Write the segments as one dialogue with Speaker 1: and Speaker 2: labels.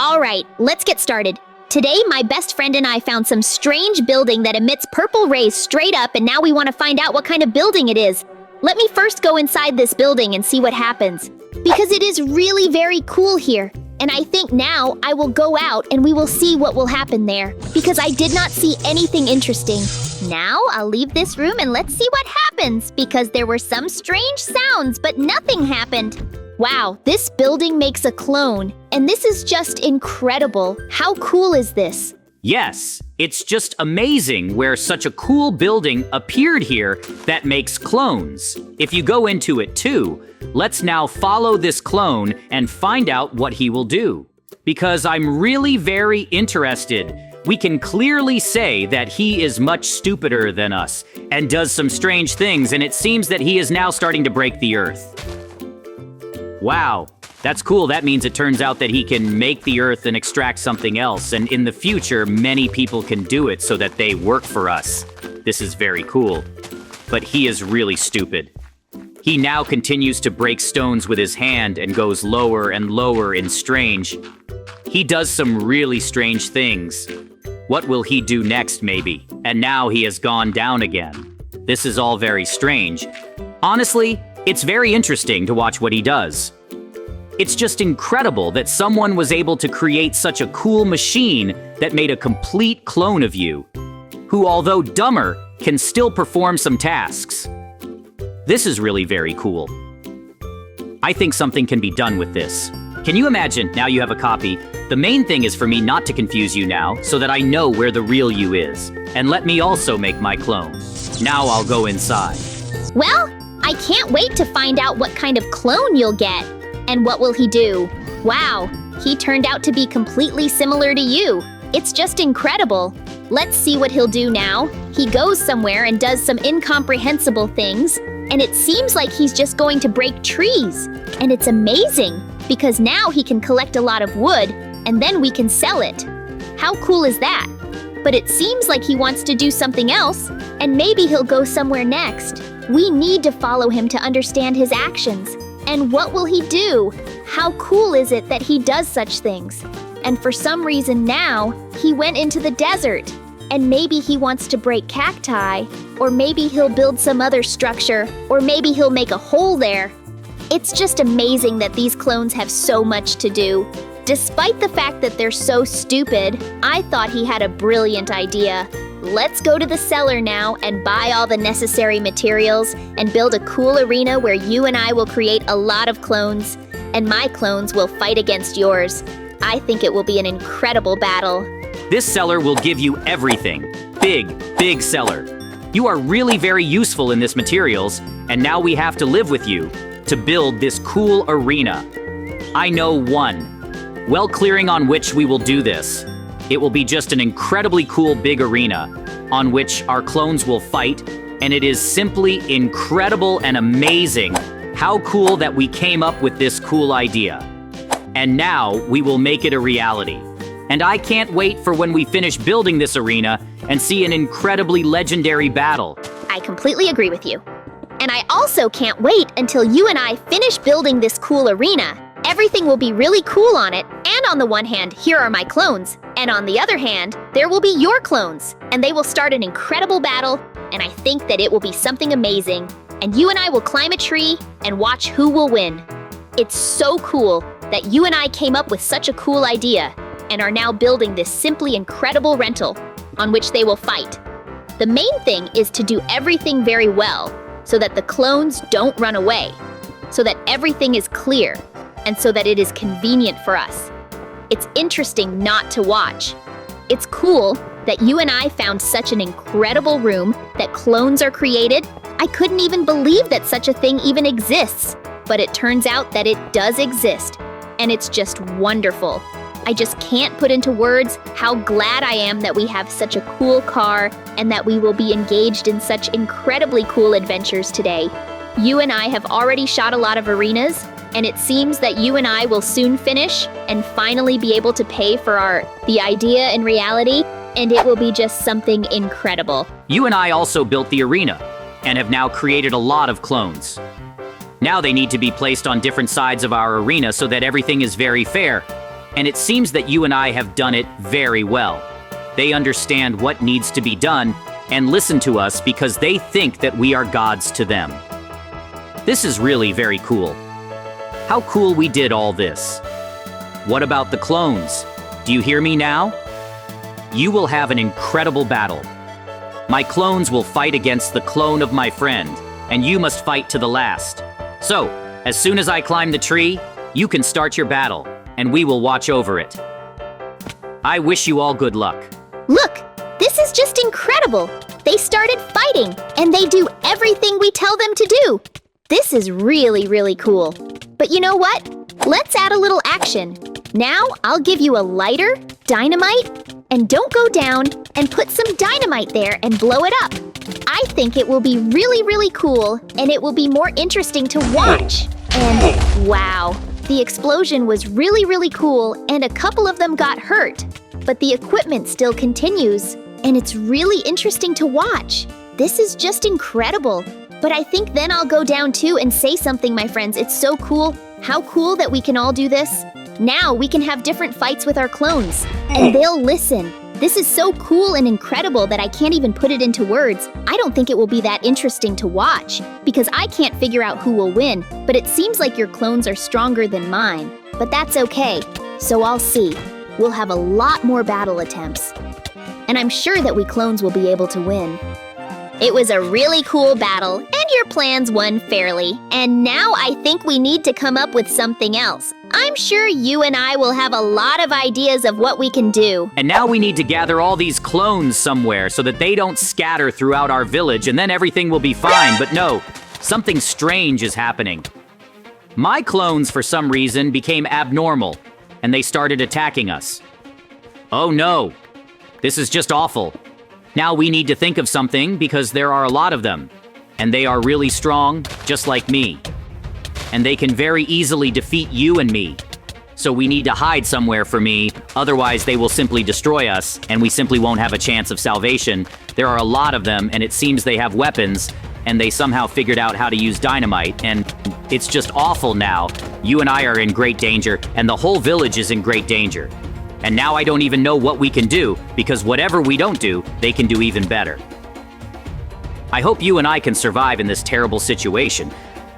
Speaker 1: All right, let's get started. Today, my best friend and I found some strange building that emits purple rays straight up, and now we want to find out what kind of building it is. Let me first go inside this building and see what happens, because it is really very cool here. And I think now I will go out and we will see what will happen there, because I did not see anything interesting. Now I'll leave this room and let's see what happens, because there were some strange sounds, but nothing happened. Wow, this building makes a clone, and this is just incredible. How cool is this?
Speaker 2: Yes, it's just amazing where such a cool building appeared here that makes clones. If you go into it too, let's now follow this clone and find out what he will do. Because I'm really very interested. We can clearly say that he is much stupider than us and does some strange things, and it seems that he is now starting to break the earth. Wow, that's cool. That means it turns out that he can make the earth and extract something else, and in the future, many people can do it so that they work for us. This is very cool. But he is really stupid. He now continues to break stones with his hand and goes lower and lower in strange. He does some really strange things. What will he do next, maybe? And now he has gone down again. This is all very strange. Honestly, it's very interesting to watch what he does. It's just incredible that someone was able to create such a cool machine that made a complete clone of you, who, although dumber, can still perform some tasks. This is really very cool. I think something can be done with this. Can you imagine, now you have a copy, the main thing is for me not to confuse you now, so that I know where the real you is. And let me also make my clone. Now I'll go inside.
Speaker 1: Well, I can't wait to find out what kind of clone you'll get. And what will he do? Wow, he turned out to be completely similar to you. It's just incredible. Let's see what he'll do now. He goes somewhere and does some incomprehensible things, and it seems like he's just going to break trees. And it's amazing, because now he can collect a lot of wood, and then we can sell it. How cool is that? But it seems like he wants to do something else, and maybe he'll go somewhere next. We need to follow him to understand his actions. And what will he do? How cool is it that he does such things? And for some reason now, he went into the desert. And maybe he wants to break cacti, or maybe he'll build some other structure, or maybe he'll make a hole there. It's just amazing that these clones have so much to do. Despite the fact that they're so stupid, I thought he had a brilliant idea. Let's go to the cellar now and buy all the necessary materials and build a cool arena where you and I will create a lot of clones, and my clones will fight against yours. I think it will be an incredible battle.
Speaker 2: This cellar will give you everything. Big cellar. You are really very useful in this materials, and now we have to live with you to build this cool arena. I know one. Well, clearing on which we will do this. It will be just an incredibly cool big arena on which our clones will fight, and it is simply incredible and amazing how cool that we came up with this cool idea. And now we will make it a reality. And I can't wait for when we finish building this arena and see an incredibly legendary battle.
Speaker 1: I completely agree with you. And I also can't wait until you and I finish building this cool arena. Everything will be really cool on it, and on the one hand, here are my clones, and on the other hand, there will be your clones, and they will start an incredible battle, and I think that it will be something amazing, and you and I will climb a tree and watch who will win. It's so cool that you and I came up with such a cool idea, and are now building this simply incredible rental on which they will fight. The main thing is to do everything very well, so that the clones don't run away, so that everything is clear, and so that it is convenient for us. It's interesting not to watch. It's cool that you and I found such an incredible room that clones are created. I couldn't even believe that such a thing even exists, but it turns out that it does exist, and it's just wonderful. I just can't put into words how glad I am that we have such a cool car and that we will be engaged in such incredibly cool adventures today. You and I have already shot a lot of arenas, and it seems that you and I will soon finish and finally be able to pay for the idea in reality, and it will be just something incredible.
Speaker 2: You and I also built the arena and have now created a lot of clones. Now they need to be placed on different sides of our arena so that everything is very fair. And it seems that you and I have done it very well. They understand what needs to be done and listen to us because they think that we are gods to them. This is really very cool. How cool we did all this. What about the clones? Do you hear me now? You will have an incredible battle. My clones will fight against the clone of my friend, and you must fight to the last. So, as soon as I climb the tree, you can start your battle, and we will watch over it. I wish you all good luck.
Speaker 1: Look, this is just incredible. They started fighting, and they do everything we tell them to do. This is really, really cool. But you know what? Let's add a little action. Now, I'll give you a lighter, dynamite, and don't go down and put some dynamite there and blow it up. I think it will be really, really cool, and it will be more interesting to watch. And wow, the explosion was really, really cool, and a couple of them got hurt. But the equipment still continues, and it's really interesting to watch. This is just incredible. But I think then I'll go down too and say something, my friends. It's so cool. How cool that we can all do this. Now we can have different fights with our clones, and they'll listen. This is so cool and incredible that I can't even put it into words. I don't think it will be that interesting to watch, because I can't figure out who will win, but it seems like your clones are stronger than mine. But that's okay, so I'll see. We'll have a lot more battle attempts. And I'm sure that we clones will be able to win. It was a really cool battle, and your plans won fairly. And now I think we need to come up with something else. I'm sure you and I will have a lot of ideas of what we can do.
Speaker 2: And now we need to gather all these clones somewhere so that they don't scatter throughout our village, and then everything will be fine. But no, something strange is happening. My clones, for some reason, became abnormal, and they started attacking us. Oh no, this is just awful. Now we need to think of something because there are a lot of them, and they are really strong, just like me. And they can very easily defeat you and me. So we need to hide somewhere for me, otherwise they will simply destroy us, and we simply won't have a chance of salvation. There are a lot of them, and it seems they have weapons, and they somehow figured out how to use dynamite, and it's just awful now. You and I are in great danger, and the whole village is in great danger. And now I don't even know what we can do, because whatever we don't do, they can do even better. I hope you and I can survive in this terrible situation,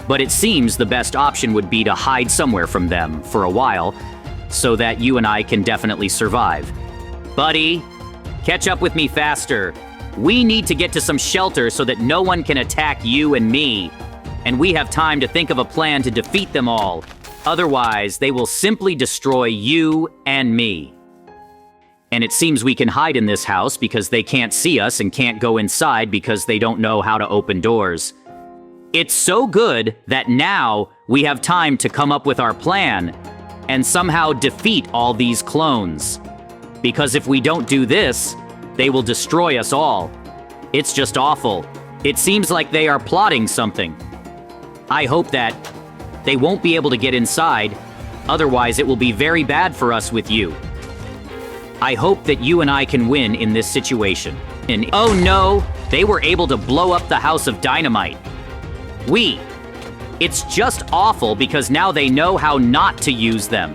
Speaker 2: but it seems the best option would be to hide somewhere from them for a while, so that you and I can definitely survive. Buddy, catch up with me faster. We need to get to some shelter so that no one can attack you and me, and we have time to think of a plan to defeat them all. Otherwise, they will simply destroy you and me. And it seems we can hide in this house because they can't see us and can't go inside because they don't know how to open doors. It's so good that now we have time to come up with our plan and somehow defeat all these clones. Because if we don't do this, they will destroy us all. It's just awful. It seems like they are plotting something. I hope that they won't be able to get inside, otherwise it will be very bad for us with you. I hope that you and I can win in this situation. And oh no, they were able to blow up the house of dynamite. It's just awful because now they know how not to use them.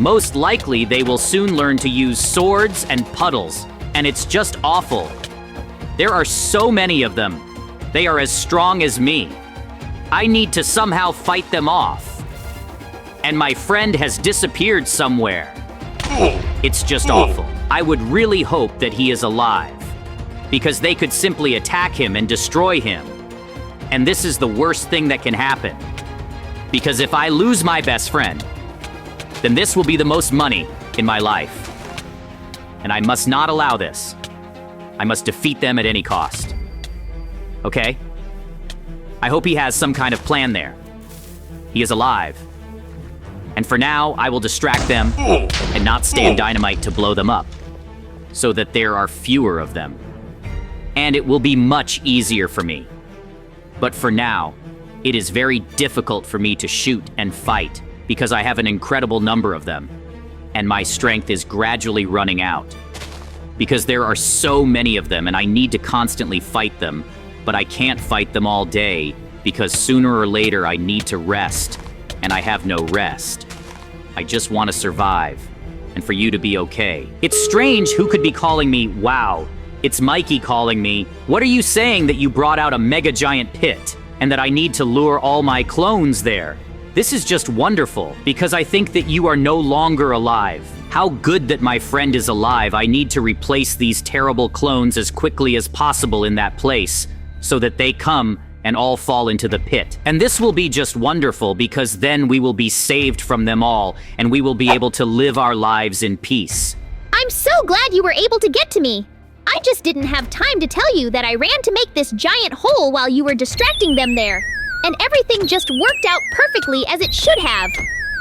Speaker 2: Most likely they will soon learn to use swords and puddles, and it's just awful. There are so many of them. They are as strong as me. I need to somehow fight them off. And my friend has disappeared somewhere. It's just awful. I would really hope that he is alive, because they could simply attack him and destroy him. And this is the worst thing that can happen. Because if I lose my best friend, then this will be the most money in my life. And I must not allow this. I must defeat them at any cost. Okay? I hope he has some kind of plan there. He is alive. And for now, I will distract them and not stand dynamite to blow them up, so that there are fewer of them. And it will be much easier for me. But for now, it is very difficult for me to shoot and fight because I have an incredible number of them, and my strength is gradually running out. Because there are so many of them and I need to constantly fight them, but I can't fight them all day because sooner or later I need to rest, and I have no rest. I just want to survive. and for you to be okay. It's strange who could be calling me wow. It's Mikey calling me. What are you saying that you brought out a mega giant pit and that I need to lure all my clones there? This is just wonderful because I think that you are no longer alive. How good that my friend is alive. I need to replace these terrible clones as quickly as possible in that place so that they come and all fall into the pit. And this will be just wonderful because then we will be saved from them all and we will be able to live our lives in peace.
Speaker 1: I'm so glad you were able to get to me. I just didn't have time to tell you that I ran to make this giant hole while you were distracting them there. And everything just worked out perfectly as it should have.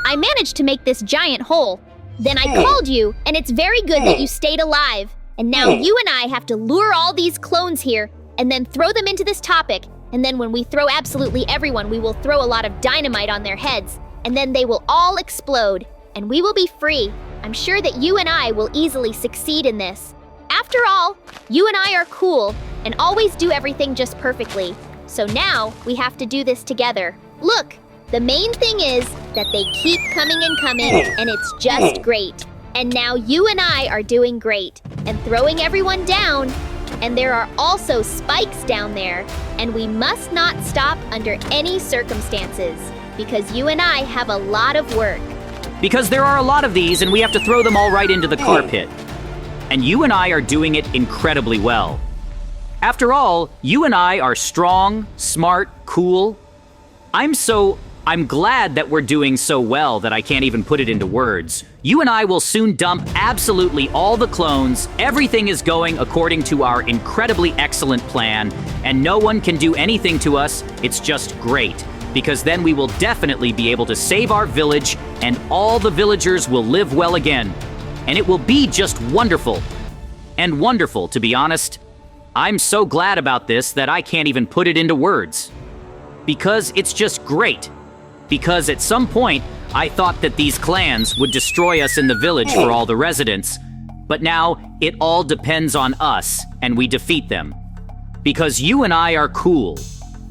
Speaker 1: I managed to make this giant hole. Then I called you, and it's very good that you stayed alive. And now you and I have to lure all these clones here and then throw them into this topic. And then when we throw absolutely everyone, we will throw a lot of dynamite on their heads. And then they will all explode. And we will be free. I'm sure that you and I will easily succeed in this. After all, you and I are cool and always do everything just perfectly. So now we have to do this together. Look, the main thing is that they keep coming and coming, and it's just great. And now you and I are doing great and throwing everyone down. And there are also spikes down there, and we must not stop under any circumstances because you and I have a lot of work.
Speaker 2: Because there are a lot of these and we have to throw them all right into the car pit. And you and I are doing it incredibly well. After all, you and I are strong, smart, cool. I'm glad that we're doing so well that I can't even put it into words. You and I will soon dump absolutely all the clones. Everything is going according to our incredibly excellent plan, and no one can do anything to us. It's just great, because then we will definitely be able to save our village, and all the villagers will live well again. And it will be just wonderful. And wonderful, to be honest. I'm so glad about this that I can't even put it into words. Because it's just great. Because at some point, I thought that these clans would destroy us in the village for all the residents. But now, it all depends on us, and we defeat them. Because you and I are cool.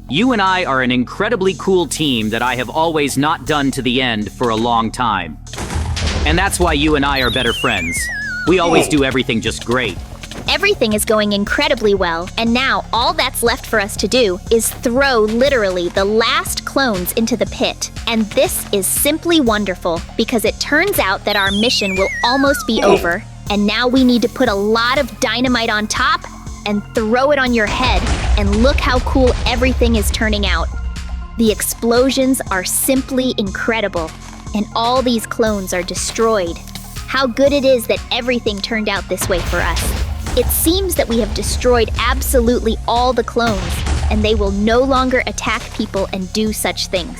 Speaker 2: You and I are an incredibly cool team that I have always not done to the end for a long time. And that's why you and I are better friends. We always do everything just great.
Speaker 1: Everything is going incredibly well, and now all that's left for us to do is throw literally the last clones into the pit. And this is simply wonderful because it turns out that our mission will almost be over, and now we need to put a lot of dynamite on top and throw it on your head, and look how cool everything is turning out. The explosions are simply incredible, and all these clones are destroyed. How good it is that everything turned out this way for us. It seems that we have destroyed absolutely all the clones, and they will no longer attack people and do such things.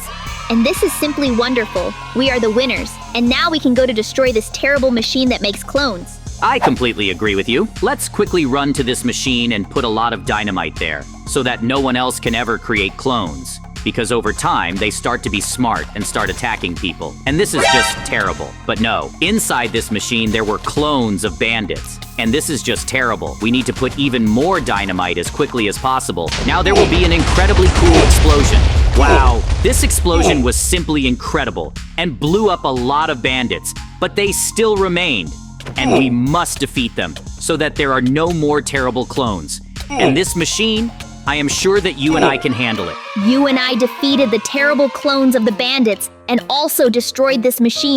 Speaker 1: And this is simply wonderful. We are the winners, and now we can go to destroy this terrible machine that makes clones.
Speaker 2: I completely agree with you. Let's quickly run to this machine and put a lot of dynamite there, so that no one else can ever create clones. Because over time, they start to be smart and start attacking people. And this is just terrible. But no, inside this machine, there were clones of bandits. And this is just terrible. We need to put even more dynamite as quickly as possible. Now there will be an incredibly cool explosion. Wow, this explosion was simply incredible and blew up a lot of bandits, but they still remained. And we must defeat them so that there are no more terrible clones. And this machine, I am sure that you and I can handle it.
Speaker 1: You and I defeated the terrible clones of the bandits and also destroyed this machine